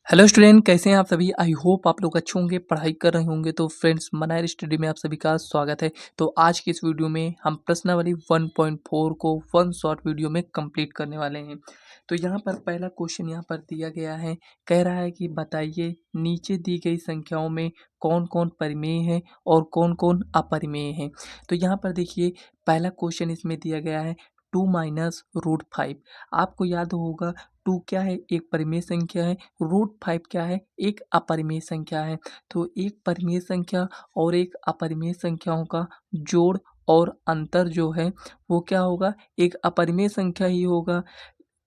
Hello student, कैसे हैं आप सभी। आई होप आप लोग अच्छे होंगे, पढ़ाई कर रहे होंगे। तो फ्रेंड्स, मनायर स्टडी में आप सभी का स्वागत है। तो आज की इस वीडियो में हम प्रश्नावली 1.4 को वन शॉर्ट वीडियो में कंप्लीट करने वाले हैं। तो यहाँ पर पहला क्वेश्चन यहाँ पर दिया गया है। कह रहा है कि बताइए नीचे दी गई संख्याओं में कौन कौन परिमेय है और कौन कौन अपरिमेय है। तो यहाँ पर देखिए, पहला क्वेश्चन इसमें दिया गया है 2 - √5। आपको याद होगा 2 क्या है, एक परिमेय संख्या है। √5 क्या है, एक अपरिमेय संख्या है। तो एक परिमेय संख्या और एक अपरिमेय संख्याओं का जोड़ और अंतर जो है वो क्या होगा, एक अपरिमेय संख्या ही होगा।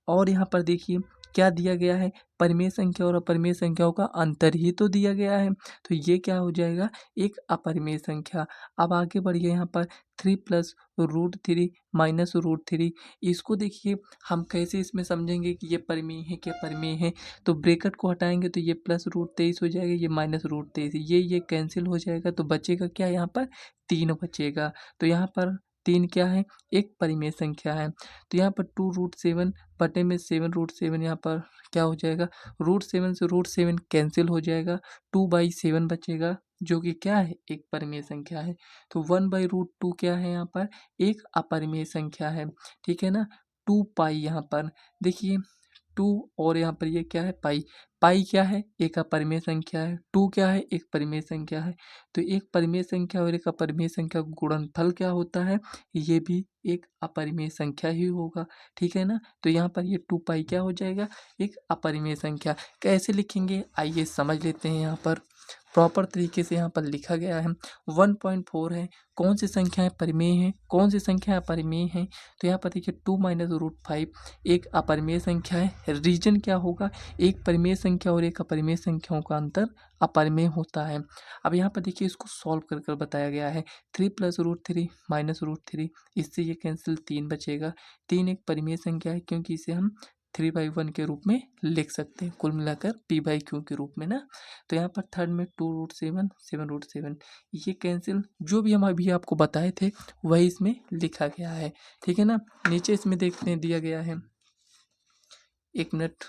और यहाँ पर देखिए क्या दिया गया है, परिमेय संख्या और अपरिमेय संख्याओं का अंतर ही तो दिया गया है। तो ये क्या हो जाएगा, एक अपरिमेय संख्या। अब आगे बढ़िए, यहाँ पर 3 + √3 -√3। इसको देखिए हम कैसे इसमें समझेंगे कि ये परिमेय है क्या परिमेय है। तो ब्रैकेट को हटाएंगे तो ये +√23 हो जाएगा, ये -√23, ये कैंसिल हो जाएगा। तो बचेगा क्या, यहाँ पर 3 बचेगा। तो यहाँ पर 3 क्या है, एक परिमेय संख्या है। तो यहाँ पर 2√7 बटे में 7√7, यहाँ पर क्या हो जाएगा, √7 से √7 कैंसिल हो जाएगा। 2/7 बचेगा जो कि क्या है, एक परिमेय संख्या है। तो 1/√2 क्या है, यहाँ पर एक अपरिमेय संख्या है। ठीक है ना। 2 पाई यहाँ पर देखिए 2, और यहाँ पर ये क्या है, पाई। पाई क्या है, एक अपरिमेय संख्या है। 2 क्या है, एक परिमेय संख्या है। तो एक परिमेय संख्या और एक अपरिमेय संख्या का गुणनफल क्या होता है, ये भी एक अपरिमेय संख्या ही होगा। ठीक है ना। तो यहाँ पर ये 2 पाई क्या हो जाएगा, एक अपरिमेय संख्या। कैसे लिखेंगे आइए समझ लेते हैं। यहाँ पर प्रॉपर तरीके से यहाँ पर लिखा गया है। 1.4 है, कौन सी संख्याएं परिमेय हैं, कौन सी संख्याएं अपरिमेय हैं। तो यहाँ पर देखिए 2 - √5 एक अपरिमेय संख्या है। रीजन क्या होगा, एक परिमेय संख्या और एक अपरिमेय संख्याओं का अंतर अपरिमेय होता है। अब यहाँ पर देखिए इसको सॉल्व कर कर बताया गया है। 3 + √3 -√3, इससे ये कैंसिल, 3 बचेगा। 3 एक परिमेय संख्या है क्योंकि इसे हम 3/1 के रूप में लिख सकते हैं, कुल मिलाकर p/q के रूप में ना। तो यहाँ पर थर्ड में 2√7 7√7, ये कैंसिल, जो भी हम अभी आपको बताए थे वही इसमें लिखा गया है। ठीक है ना। नीचे इसमें देखते हैं दिया गया है, 1 मिनट।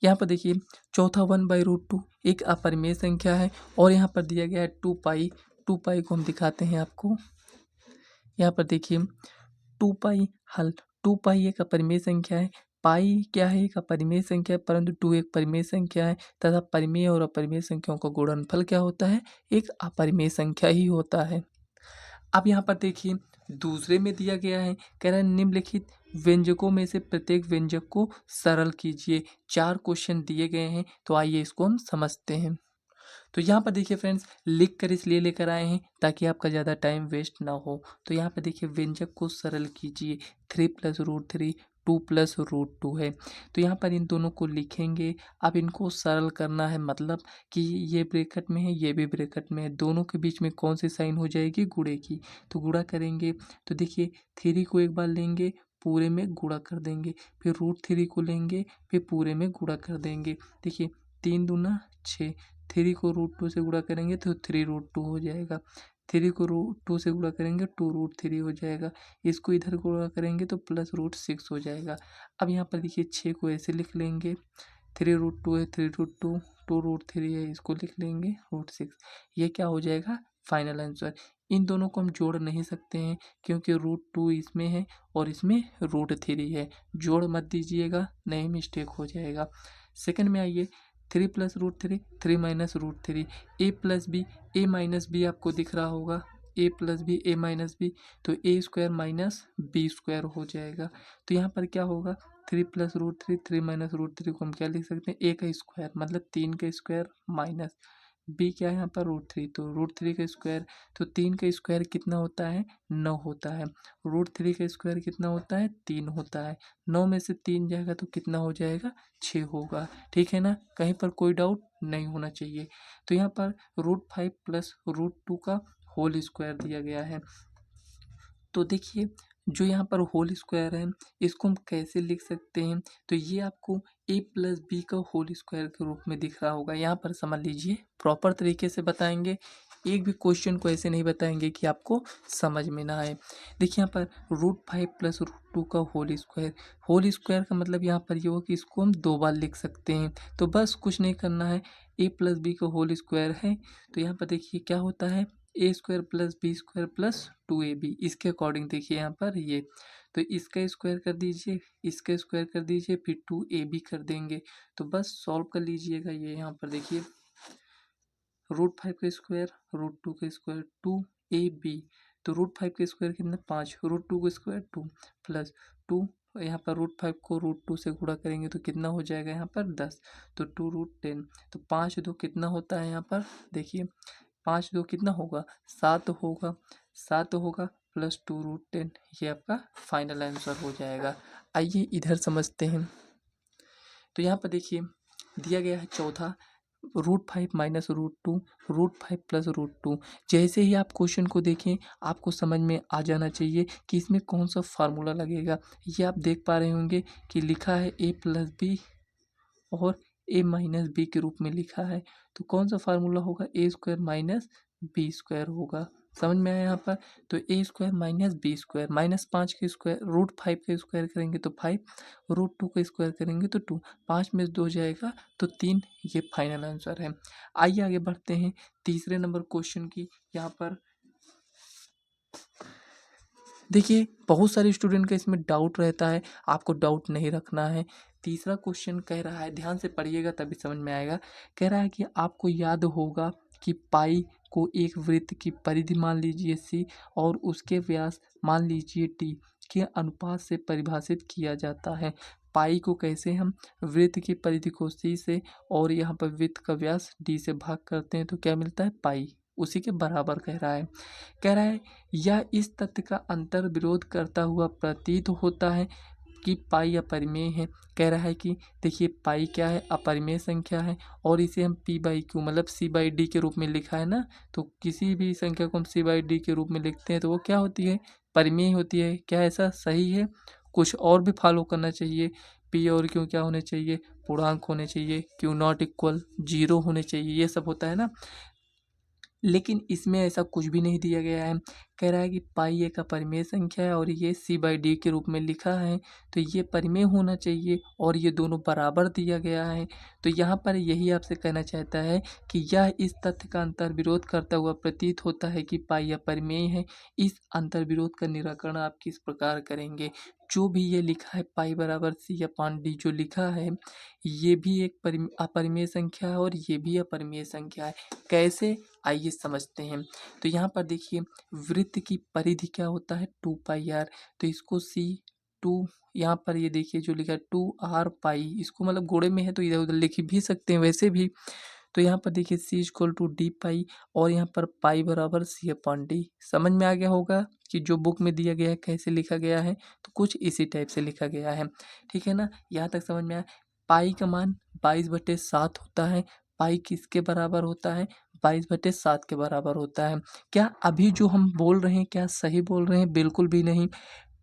यहाँ पर देखिए चौथा 1/√2 एक अपरिमेय संख्या है, और यहाँ पर दिया गया है 2 पाई। 2 पाई को हम दिखाते हैं आपको। यहाँ पर देखिए 2 पाई हल। 2 पाई एक अपरिमेय संख्या है। पाई क्या है, एक अपरिमेय संख्या है, परंतु 2 एक परिमेय संख्या है तथा परिमेय और अपरिमेय संख्याओं का गुणनफल क्या होता है, एक अपरिमेय संख्या ही होता है। अब यहाँ पर देखिए दूसरे में दिया गया है, कह रहा है निम्नलिखित व्यंजकों में से प्रत्येक व्यंजक को सरल कीजिए। 4 क्वेश्चन दिए गए हैं, तो आइए इसको हम समझते हैं। तो यहाँ पर देखिए फ्रेंड्स, लिख कर इसलिए लेकर आए हैं ताकि आपका ज़्यादा टाइम वेस्ट ना हो। तो यहाँ पर देखिए व्यंजक को सरल कीजिए। 3 + √3 2 + √2 है। तो यहाँ पर इन दोनों को लिखेंगे। अब इनको सरल करना है, मतलब कि ये ब्रैकेट में है, ये भी ब्रैकेट में है, दोनों के बीच में कौन सी साइन हो जाएगी, गुणे की। तो गुणा करेंगे तो देखिए 3 को एक बार लेंगे, पूरे में गुणा कर देंगे, फिर √3 को लेंगे, फिर पूरे में गुणा कर देंगे। देखिए 3 दूना 6, 3 को √2 से गुणा करेंगे तो 3√2 हो जाएगा। 3 को √2 से गुणा करेंगे 2√3 हो जाएगा। इसको इधर गुणा करेंगे तो +√6 हो जाएगा। अब यहाँ पर देखिए 6 को ऐसे लिख लेंगे, 3√2 है, 3√2, 2√3 है, इसको लिख लेंगे √6। ये क्या हो जाएगा, फाइनल आंसर। इन दोनों को हम जोड़ नहीं सकते हैं क्योंकि √2 इसमें है और इसमें √3 है। जोड़ मत दीजिएगा, नहीं मिस्टेक हो जाएगा। सेकंड में आइए, 3 + √3 3 - √3, a+b आपको दिख रहा होगा, a+b a-b, तो a² - b² हो जाएगा। तो यहाँ पर क्या होगा, 3 + √3 3 - √3 को हम क्या लिख सकते हैं, a का स्क्वायर, मतलब 3 का स्क्वायर माइनस b क्या है यहाँ पर √3, तो √3 का स्क्वायर। तो 3 का स्क्वायर कितना होता है, 9 होता है। √3 का स्क्वायर कितना होता है, 3 होता है। 9 में से 3 जाएगा तो कितना हो जाएगा, 6 होगा। ठीक है ना, कहीं पर कोई डाउट नहीं होना चाहिए। तो यहाँ पर √5 + √2 का होल स्क्वायर दिया गया है। तो देखिए जो यहाँ पर होल स्क्वायर है, इसको हम कैसे लिख सकते हैं, तो ये आपको a+b का होल स्क्वायर के रूप में दिख रहा होगा। यहाँ पर समझ लीजिए, प्रॉपर तरीके से बताएंगे। एक भी क्वेश्चन को ऐसे नहीं बताएंगे कि आपको समझ में ना आए। देखिए यहाँ पर √5 + √2 का होल स्क्वायर का मतलब यहाँ पर ये हो कि इसको हम 2 बार लिख सकते हैं। तो बस कुछ नहीं करना है, a + b का होल स्क्वायर है तो यहाँ पर देखिए क्या होता है, a² + b² + 2ab। इसके अकॉर्डिंग देखिए यहाँ पर ये, तो इसका स्क्वायर कर दीजिए, इसका स्क्वायर कर दीजिए, फिर 2ab कर देंगे। तो बस सॉल्व कर लीजिएगा। ये यहाँ पर देखिए √5 का स्क्वायर, √2 का स्क्वायर, 2ab। तो √5 का स्क्वायर कितना 5, √2 का स्क्वायर 2 प्लस 2, यहाँ पर √5 को √2 से गुणा करेंगे तो कितना हो जाएगा यहाँ पर 10, तो 2√10। तो 5 2 कितना होता है यहाँ पर देखिए, 5 2 कितना होगा 7 होगा, 7 होगा प्लस 2√10, ये आपका फाइनल आंसर हो जाएगा। आइए इधर समझते हैं। तो यहाँ पर देखिए दिया गया है चौथा, √5 - √2, √5 + √2। जैसे ही आप क्वेश्चन को देखें आपको समझ में आ जाना चाहिए कि इसमें कौन सा फार्मूला लगेगा। ये आप देख पा रहे होंगे कि लिखा है a + b और a - b के रूप में लिखा है। तो कौन सा फार्मूला होगा, a² - b² होगा। समझ में आया यहाँ पर। तो a² - b², -5 का स्क्वायर, √5 का स्क्वायर करेंगे तो 5, √2 का स्क्वायर करेंगे तो 2, 5 में से 2 जाएगा तो 3, ये फाइनल आंसर है। आइए आगे बढ़ते हैं तीसरे नंबर क्वेश्चन की। यहाँ पर देखिए बहुत सारे स्टूडेंट का इसमें डाउट रहता है, आपको डाउट नहीं रखना है। तीसरा क्वेश्चन कह रहा है, ध्यान से पढ़िएगा तभी समझ में आएगा। कह रहा है कि आपको याद होगा कि पाई को एक वृत्त की परिधि मान लीजिए c और उसके व्यास मान लीजिए t के अनुपात से परिभाषित किया जाता है। पाई को कैसे हम वृत्त की परिधि को c से और यहाँ पर वृत्त का व्यास d से भाग करते हैं तो क्या मिलता है पाई, उसी के बराबर कह रहा है। कह रहा है यह इस तथ्य का अंतर विरोध करता हुआ प्रतीत होता है कि पाई अपरिमेय है। कह रहा है कि देखिए पाई क्या है, अपरिमेय संख्या है और इसे हम p/q मतलब c/d के रूप में लिखा है ना, तो किसी भी संख्या को हम c/d के रूप में लिखते हैं तो वो क्या होती है, परिमेय होती है। क्या ऐसा सही है? कुछ और भी फॉलो करना चाहिए। p और q क्या होने चाहिए, पूर्णांक होने चाहिए, q ≠ 0 होने चाहिए, ये सब होता है ना। लेकिन इसमें ऐसा कुछ भी नहीं दिया गया है। कह रहा है कि पाई एक अपरिमेय संख्या है और ये c/d के रूप में लिखा है तो ये परिमेय होना चाहिए और ये दोनों बराबर दिया गया है। तो यहाँ पर यही आपसे कहना चाहता है कि यह इस तथ्य का अंतर्विरोध करता हुआ प्रतीत होता है कि पाई अपरिमेय है। इस अंतर्विरोध का निराकरण आप किस प्रकार करेंगे? जो भी ये लिखा है पाई बराबर c/d जो लिखा है, ये भी एक अपरिमेय संख्या है और ये भी अपरिमेय संख्या है। कैसे, आइए समझते हैं। तो यहाँ पर देखिए वृत्त की परिधि क्या होता है 2πr, तो इसको c2, यहाँ पर ये देखिए जो लिखा है 2r पाई, इसको मतलब गोड़े में है तो इधर उधर लिख भी सकते हैं वैसे भी। तो यहाँ पर देखिए c = d पाई और यहाँ पर पाई बराबर c/d। समझ में आ गया होगा कि जो बुक में दिया गया है कैसे लिखा गया है, तो कुछ इसी टाइप से लिखा गया है। ठीक है ना, यहाँ तक समझ में आया। पाई का मान 22/7 होता है। पाई किसके बराबर होता है, 22/7 के बराबर होता है। क्या अभी जो हम बोल रहे हैं क्या सही बोल रहे हैं? बिल्कुल भी नहीं।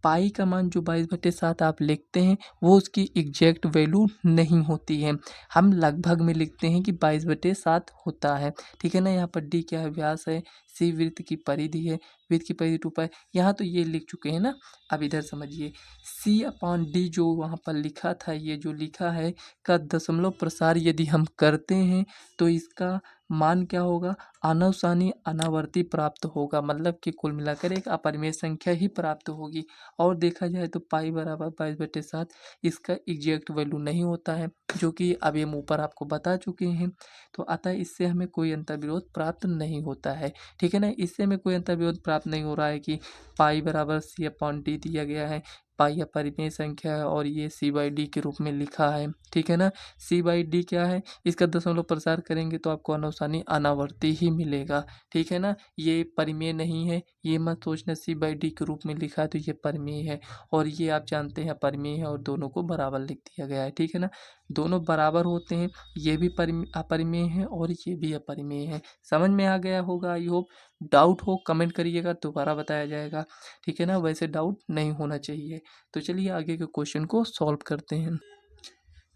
पाई का मान जो 22/7 आप लिखते हैं वो उसकी एग्जैक्ट वैल्यू नहीं होती है। हम लगभग में लिखते हैं कि 22/7 होता है। ठीक है ना, यहाँ पर डी क्या है, व्यास है, सी वृत्त की परिधि है, वृत्त की परिधि 2π, यहाँ तो ये लिख चुके हैं ना। अब इधर समझिए c/d जो वहाँ पर लिखा था, ये जो लिखा है का दशमलव प्रसार यदि हम करते हैं तो इसका मान क्या होगा, आनुसानी अनावर्ती प्राप्त होगा, मतलब कि कुल मिलाकर एक अपरिमेय संख्या ही प्राप्त होगी। और देखा जाए तो पाई बराबर 22/7 इसका एग्जैक्ट वैल्यू नहीं होता है, जो कि अभी हम ऊपर आपको बता चुके हैं। तो अतः इससे हमें कोई अंतर्विरोध प्राप्त नहीं होता है। ठीक है ना, इससे हमें कोई अंतर्विरोध प्राप्त नहीं हो रहा है कि पाई बराबर c/d दिया गया है, पाई अपरिमेय संख्या है और ये c/d के रूप में लिखा है। ठीक है ना, c/d क्या है, इसका दशमलव प्रसार करेंगे तो आपको आनुसानी अनावर्ती ही मिलेगा। ठीक है ना, ये परिमेय नहीं है, ये मत सोचना c/d के रूप में लिखा है तो ये परिमेय है, और ये आप जानते हैं परिमेय है और दोनों को बराबर लिख दिया गया है। ठीक है ना, दोनों बराबर होते हैं, ये भी अपरिमेय है और ये भी अपरिमेय है। समझ में आ गया होगा आई होप। डाउट हो कमेंट करिएगा, दोबारा बताया जाएगा। ठीक है ना, वैसे डाउट नहीं होना चाहिए। तो चलिए आगे के क्वेश्चन को सॉल्व करते हैं।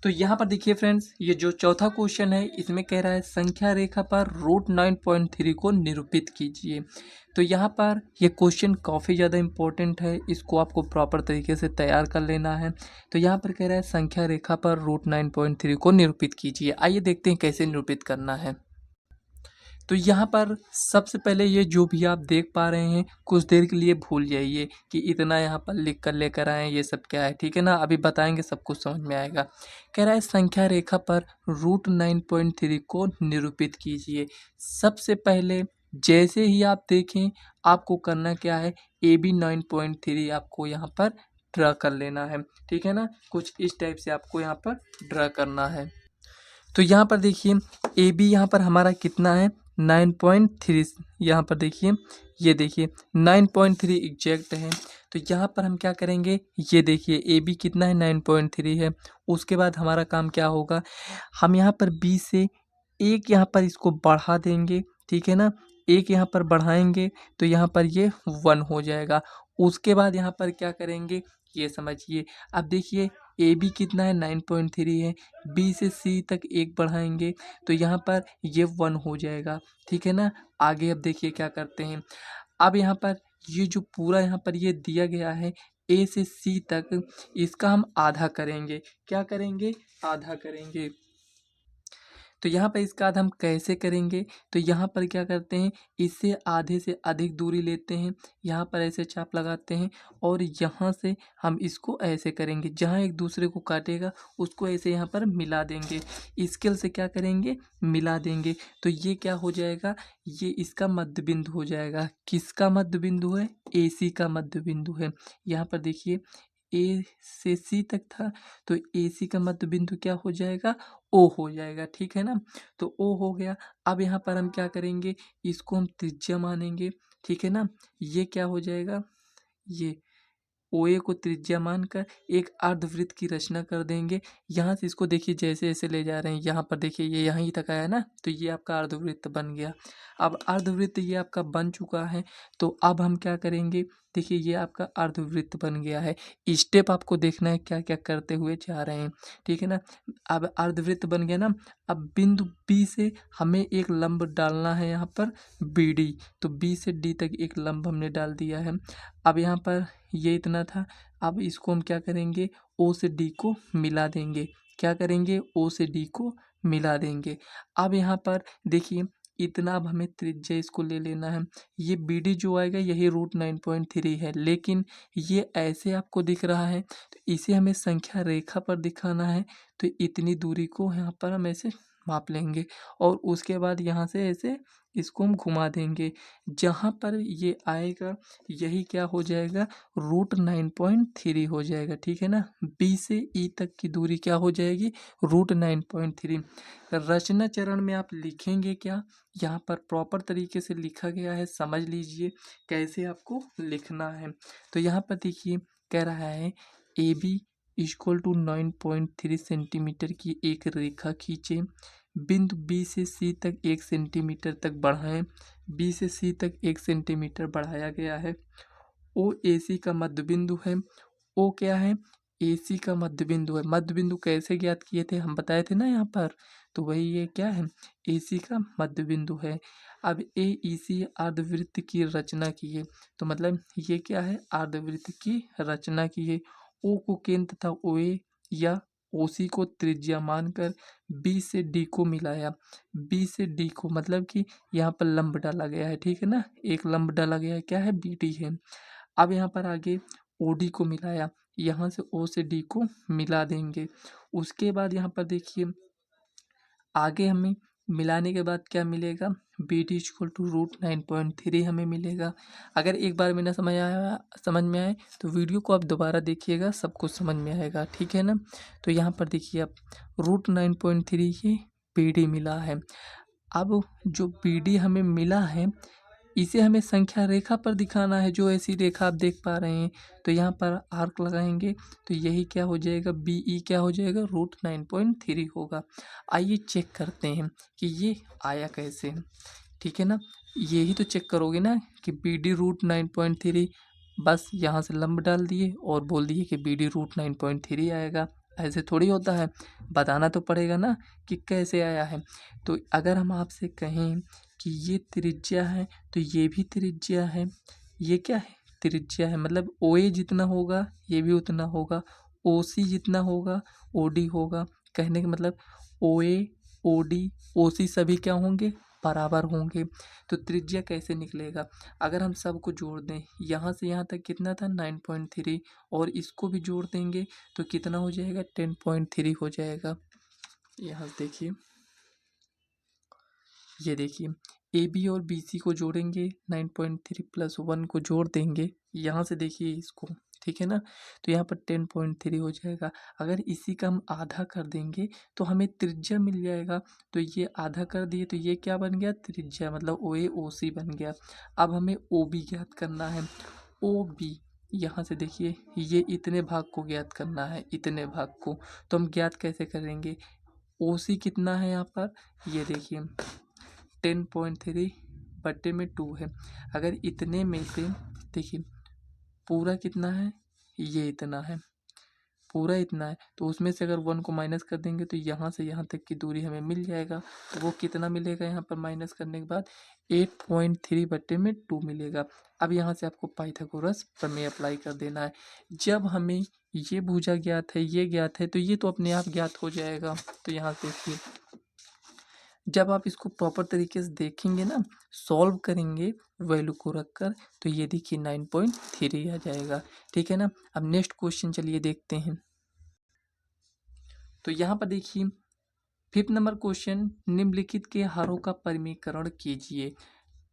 तो यहाँ पर देखिए फ्रेंड्स, ये जो चौथा क्वेश्चन है इसमें कह रहा है संख्या रेखा पर रूट 9.3 को निरूपित कीजिए। तो यहाँ पर ये क्वेश्चन काफ़ी ज़्यादा इम्पोर्टेंट है, इसको आपको प्रॉपर तरीके से तैयार कर लेना है। तो यहाँ पर कह रहा है संख्या रेखा पर रूट 9.3 को निरूपित कीजिए। आइए देखते हैं कैसे निरूपित करना है। तो यहाँ पर सबसे पहले ये जो भी आप देख पा रहे हैं, कुछ देर के लिए भूल जाइए कि इतना यहाँ पर लिख कर लेकर आए, ये सब क्या है, ठीक है ना। अभी बताएंगे, सब कुछ समझ में आएगा। कह रहा है संख्या रेखा पर रूट 9.3 को निरूपित कीजिए। सबसे पहले जैसे ही आप देखें, आपको करना क्या है, ए बी 9.3 आपको यहाँ पर ड्रा कर लेना है, ठीक है ना। कुछ इस टाइप से आपको यहाँ पर ड्रा करना है। तो यहाँ पर देखिए ए बी यहाँ पर हमारा कितना है, 9.3। यहाँ पर देखिए, ये देखिए 9.3 एग्जैक्ट है। तो यहाँ पर हम क्या करेंगे, ये देखिए ए बी कितना है, 9.3 है। उसके बाद हमारा काम क्या होगा, हम यहाँ पर बी से एक यहाँ पर इसको बढ़ा देंगे, ठीक है ना। एक यहाँ पर बढ़ाएंगे तो यहाँ पर ये 1 हो जाएगा। उसके बाद यहाँ पर क्या करेंगे, ये समझिए। अब देखिए ए बी कितना है, 9.3 है। बी से सी तक एक बढ़ाएंगे तो यहाँ पर ये 1 हो जाएगा, ठीक है ना। आगे अब देखिए क्या करते हैं। अब यहाँ पर ये जो पूरा यहाँ पर ये दिया गया है ए से सी तक, इसका हम आधा करेंगे। क्या करेंगे, आधा करेंगे। तो यहाँ पर इसका आधा हम कैसे करेंगे, तो यहाँ पर क्या करते हैं, इससे आधे से अधिक दूरी लेते हैं, यहाँ पर ऐसे चाप लगाते हैं और यहाँ से हम इसको ऐसे करेंगे, जहाँ एक दूसरे को काटेगा उसको ऐसे यहाँ पर मिला देंगे। स्केल से क्या करेंगे, मिला देंगे। तो ये क्या हो जाएगा, ये इसका मध्य बिंदु हो जाएगा। किसका मध्य बिंदु है, ए सी का मध्य बिंदु है। यहाँ पर देखिए ए से सी तक था, तो ए सी का मध्य बिंदु क्या हो जाएगा, ओ हो जाएगा, ठीक है ना। तो ओ हो गया। अब यहाँ पर हम क्या करेंगे, इसको हम त्रिज्या मानेंगे, ठीक है ना। ये क्या हो जाएगा, ये ओ ए को त्रिज्या मानकर एक अर्धवृत्त की रचना कर देंगे। यहाँ से इसको देखिए जैसे ऐसे ले जा रहे हैं, यहाँ पर देखिए ये यहीं तक आया ना, तो ये आपका अर्धवृत्त बन गया। अब अर्धवृत्त ये आपका बन चुका है। तो अब हम क्या करेंगे, देखिए ये आपका अर्धवृत्त बन गया है। स्टेप आपको देखना है क्या क्या करते हुए जा रहे हैं, ठीक है ना। अब अर्धवृत्त बन गया ना। अब बिंदु बी से हमें एक लंब डालना है यहाँ पर बी डी। तो बी से डी तक एक लंब हमने डाल दिया है। अब यहाँ पर ये इतना था। अब इसको हम क्या करेंगे, ओ से डी को मिला देंगे। क्या करेंगे, ओ से डी को मिला देंगे। अब यहाँ पर देखिए इतना, अब हमें त्रिज्या इसको ले लेना है। ये बी डी जो आएगा यही रूट 9.3 है, लेकिन ये ऐसे आपको दिख रहा है, तो इसे हमें संख्या रेखा पर दिखाना है। तो इतनी दूरी को यहाँ पर हम ऐसे माप लेंगे और उसके बाद यहाँ से ऐसे इसको हम घुमा देंगे। जहाँ पर ये आएगा यही क्या हो जाएगा, रूट 9.3 हो जाएगा, ठीक है ना। बी से ई तक की दूरी क्या हो जाएगी, रूट 9.3। रचना चरण में आप लिखेंगे क्या, यहाँ पर प्रॉपर तरीके से लिखा गया है, समझ लीजिए कैसे आपको लिखना है। तो यहाँ पर देखिए कह रहा है A B equal to 9.3 centimetre की एक रेखा खींचे। बिंदु बी से सी तक 1 सेंटीमीटर तक बढ़ाएं। बी से सी तक 1 सेंटीमीटर बढ़ाया गया है। ओ ए सी का मध्य बिंदु है। ओ क्या है, ए सी का मध्य बिंदु है। मध्य बिंदु कैसे ज्ञात किए थे, हम बताए थे ना यहाँ पर। तो वही ये क्या है, ए सी का मध्य बिंदु है। अब ए ई सी अर्धवृत्त की रचना की है, तो मतलब ये क्या है, अर्धवृत्त की रचना की है। ओ को केंद्र तथा ओ ए या ओ सी को त्रिज्या मानकर बी से डी को मिलाया। बी से डी को मतलब कि यहाँ पर लंब डाला गया है, ठीक है ना। एक लंब डाला गया है, क्या है, बी डी है। अब यहाँ पर आगे ओ डी को मिलाया, यहाँ से ओ से डी को मिला देंगे। उसके बाद यहाँ पर देखिए आगे हमें मिलाने के बाद क्या मिलेगा, B D equal to root 9.3 हमें मिलेगा। अगर एक बार में ना समझ में आए तो वीडियो को आप दोबारा देखिएगा, सब कुछ समझ में आएगा, ठीक है ना। तो यहाँ पर देखिए आप रूट 9.3 ये बी डी मिला है। अब जो बी डी हमें मिला है इसे हमें संख्या रेखा पर दिखाना है, जो ऐसी रेखा आप देख पा रहे हैं। तो यहाँ पर आर्क लगाएंगे तो यही क्या हो जाएगा, बी ई क्या हो जाएगा, रूट 9.3 होगा। आइए चेक करते हैं कि ये आया कैसे, ठीक है ना। यही तो चेक करोगे ना कि बी डी रूट 9.3, बस यहाँ से लंब डाल दिए और बोल दिए कि बी डी रूट 9.3 आएगा। ऐसे थोड़ी होता है, बताना तो पड़ेगा ना कि कैसे आया है। तो अगर हम आपसे कहें कि ये त्रिज्या है तो ये भी त्रिज्या है, ये क्या है, त्रिज्या है, मतलब ओ ए जितना होगा ये भी उतना होगा, ओ सी जितना होगा ओ डी होगा। कहने का मतलब ओ ए, ओ डी, ओ सी सभी क्या होंगे, बराबर होंगे। तो त्रिज्या कैसे निकलेगा, अगर हम सबको जोड़ दें, यहाँ से यहाँ तक कितना था 9.3, और इसको भी जोड़ देंगे तो कितना हो जाएगा 10.3 हो जाएगा। यहाँ से देखिए, ये देखिए ए बी और बी सी को जोड़ेंगे 9.3 प्लस 1 को जोड़ देंगे, यहाँ से देखिए इसको, ठीक है ना, तो यहाँ पर 10.3 हो जाएगा। अगर इसी का हम आधा कर देंगे तो हमें त्रिज्या मिल जाएगा। तो ये आधा कर दिए तो ये क्या बन गया, त्रिज्या, मतलब ओ ए ओ सी बन गया। अब हमें ओ बी ज्ञात करना है। ओ बी, यहाँ से देखिए ये इतने भाग को ज्ञात करना है, इतने भाग को। तो हम ज्ञात कैसे करेंगे, ओ सी कितना है यहाँ पर, ये देखिए 10.3 बट्टे में 2 है। अगर इतने में से देखिए पूरा कितना है, ये इतना है, पूरा इतना है, तो उसमें से अगर 1 को माइनस कर देंगे तो यहाँ से यहाँ तक की दूरी हमें मिल जाएगा। तो वो कितना मिलेगा, यहाँ पर माइनस करने के बाद 8.3 बट्टे में 2 मिलेगा। अब यहाँ से आपको पाइथागोरस प्रमेय अप्लाई कर देना है। जब हमें ये भुजा ज्ञात है, ये ज्ञात है, तो ये तो अपने आप ज्ञात हो जाएगा। तो यहाँ से देखिए, जब आप इसको प्रॉपर तरीके से देखेंगे ना, सॉल्व करेंगे वैल्यू को रखकर, तो ये देखिए 9.3 आ जाएगा। ठीक है ना। अब नेक्स्ट क्वेश्चन चलिए देखते हैं। तो यहाँ पर देखिए 5th नंबर क्वेश्चन, निम्नलिखित के हारों का परिमेयकरण कीजिए।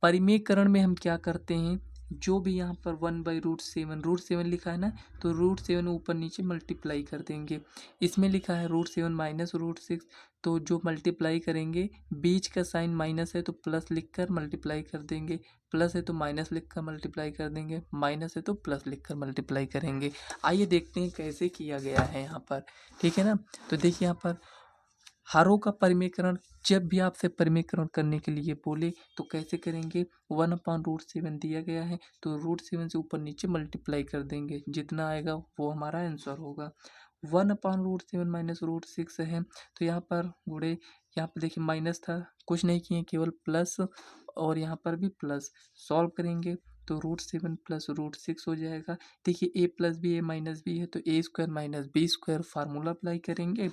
परिमेयकरण में हम क्या करते हैं, जो भी यहाँ पर 1/√7, √7 लिखा है ना, तो √7 ऊपर नीचे मल्टीप्लाई कर देंगे। इसमें लिखा है √7 माइनस √6, तो जो मल्टीप्लाई करेंगे, बीच का साइन माइनस है तो प्लस लिखकर मल्टीप्लाई कर देंगे, प्लस है तो माइनस लिखकर मल्टीप्लाई कर देंगे, माइनस है तो प्लस लिखकर मल्टीप्लाई करेंगे। आइए देखते हैं कैसे किया गया है यहाँ पर। ठीक है ना। तो देखिए यहाँ पर हारों का परिमेयकरण, जब भी आपसे परिमेयकरण करने के लिए बोले तो कैसे करेंगे, 1/√7 दिया गया है तो √7 से ऊपर नीचे मल्टीप्लाई कर देंगे, जितना आएगा वो हमारा आंसर होगा। 1/√7 माइनस √6 है, तो यहाँ पर गुणे, यहाँ पर देखिए माइनस था, कुछ नहीं किए, केवल प्लस, और यहाँ पर भी प्लस। सॉल्व करेंगे तो √7 प्लस √6 हो जाएगा। देखिए A plus B A minus B है, तो A square minus B square formula apply करेंगे।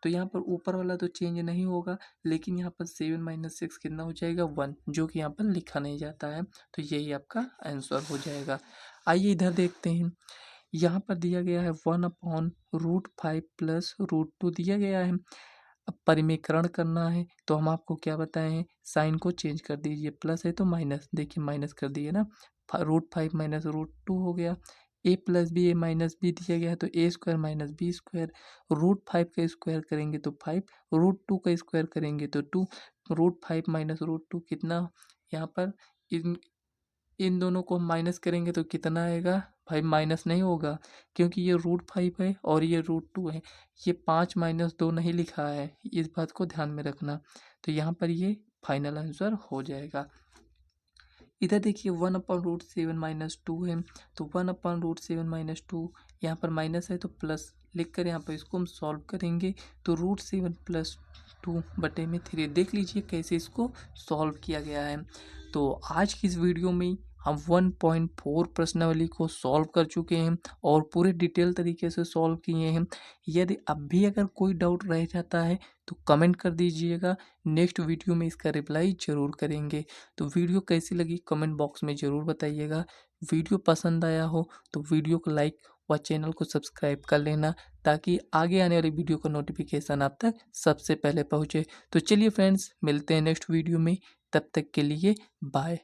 तो यहाँ पर ऊपर वाला तो चेंज नहीं होगा, लेकिन यहाँ पर 7 माइनस 6 कितना हो जाएगा 1, जो कि यहाँ पर लिखा नहीं जाता है। तो यही आपका आंसर हो जाएगा। आइए इधर देखते हैं। यहाँ पर दिया गया है 1/√5 प्लस √2 दिया गया है। अब परिमेयकरण करना है तो हम आपको क्या बताए हैं, साइन को चेंज कर दीजिए, प्लस है तो माइनस, देखिए माइनस कर दिए ना, √5 माइनस √2 हो गया। ए plus B A minus B दिया गया है तो A square minus B square, √5 का स्क्वायर करेंगे तो 5, √2 का स्क्वायर करेंगे तो 2, √5 माइनस √2 कितना, यहाँ पर इन इन दोनों को माइनस करेंगे तो कितना आएगा भाई, माइनस नहीं होगा, क्योंकि ये √5 है और ये √2 है। ये 5 माइनस 2 नहीं लिखा है, इस बात को ध्यान में रखना। तो यहाँ पर ये फाइनल आंसर हो जाएगा। इधर देखिए 1/√7 माइनस 2 है, तो 1/√7 माइनस 2, यहाँ पर माइनस है तो प्लस लिख कर यहाँ पर इसको हम सॉल्व करेंगे तो √7 प्लस 2 बटे में 3। देख लीजिए कैसे इसको सॉल्व किया गया है। तो आज की इस वीडियो में हम 1.4 प्रश्नावली को सॉल्व कर चुके हैं और पूरे डिटेल तरीके से सॉल्व किए हैं। यदि अब भी अगर कोई डाउट रह जाता है तो कमेंट कर दीजिएगा, नेक्स्ट वीडियो में इसका रिप्लाई ज़रूर करेंगे। तो वीडियो कैसी लगी कमेंट बॉक्स में ज़रूर बताइएगा। वीडियो पसंद आया हो तो वीडियो को लाइक व चैनल को सब्सक्राइब कर लेना, ताकि आगे आने वाली वीडियो का नोटिफिकेशन आप तक सबसे पहले पहुँचे। तो चलिए फ्रेंड्स, मिलते हैं नेक्स्ट वीडियो में, तब तक के लिए बाय।